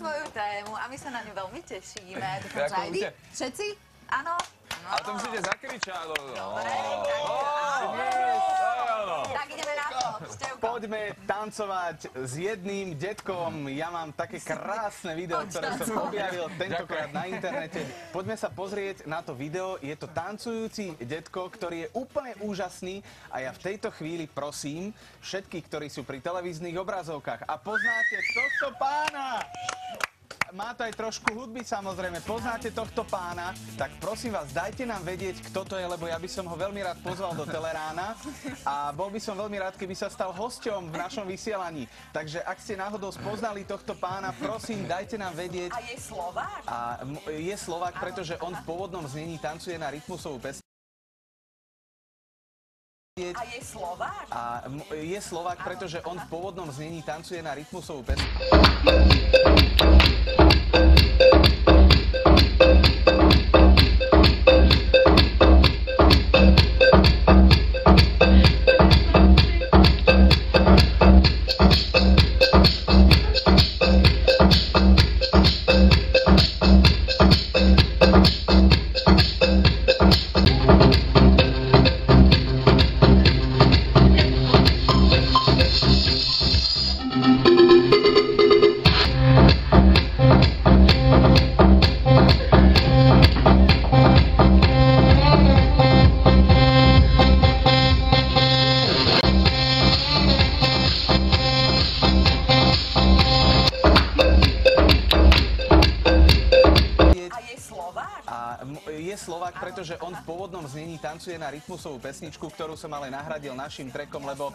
svoju tému a my sa na ňu veľmi tešíme. Dúfam, že Ako aj vy. ľudia. Všetci? Áno? Ale to musíte zakričať. Dobre, tak ideme na to. Števko. Poďme tancovať s jedným detkom. Ja mám také krásne video, ktoré som objavil tentokrát na internete. Poďme sa pozrieť na to video. Je to tancujúci detko, ktorý je úplne úžasný a ja v tejto chvíli prosím všetkých, ktorí sú pri televíznych obrazovkách a poznáte tohto pána. Má to aj trošku hudby, samozrejme. Poznáte tohto pána, tak prosím vás, dajte nám vedieť, kto to je, lebo ja by som ho veľmi rád pozval do Telerána a bol by som veľmi rád, keby sa stal hosťom v našom vysielaní. Takže ak ste náhodou spoznali tohto pána, prosím, dajte nám vedieť. A je Slovák? Je Slovák, pretože on v pôvodnom znení tancuje na rytmusovú pesničku. A je Slovák? Je Slovák, pretože on v pôvodnom znení tancuje na rytmusovú pesničku. Je Slovák, pretože on v pôvodnom znení tancuje na rytmusovú pesničku, ktorú som ale nahradil našim trackom, lebo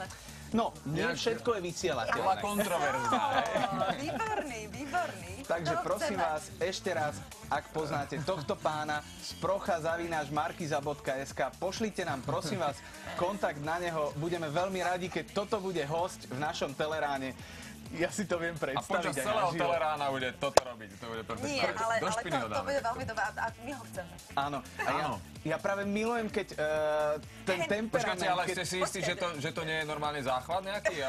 no, nie všetko je vysielateľné. Kontroverzná. Výborný. Takže prosím vás, ešte raz, ak poznáte tohto pána, sprocha@markiza.sk, pošlite nám, prosím vás, kontakt na neho. Budeme veľmi radi, keď toto bude hosť v našom Teleráne. Ja si to viem predstaviť. A počas celého Telerána bude toto robiť. To bude perfektné. Nie, ale to bude veľmi dobré a my ho chceme. Áno. A ja práve milujem, keď ten temperament... Počkajte, ale ste si istí, že to nie je normálny záchvat nejaký?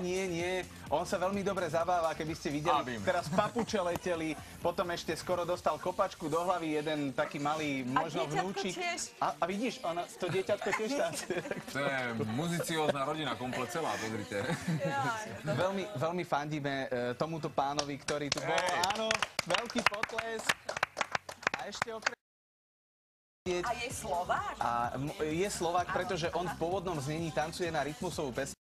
Nie. On sa veľmi dobre zabáva, keby ste videli. Teraz papuče leteli, potom ešte skoro dostal kopačku do hlavy, jeden taký malý, možno vnúčik. A vidíš, to dieťatko tiež táncuje. To je muziciózna rodina, komplet celá, pozrite. Veľmi fandíme tomuto pánovi, ktorý tu bol. Áno, veľký potlesk. A ešte okrem... A je Slovák? Je Slovák, pretože on v pôvodnom znení tancuje na rytmusovú pesničku.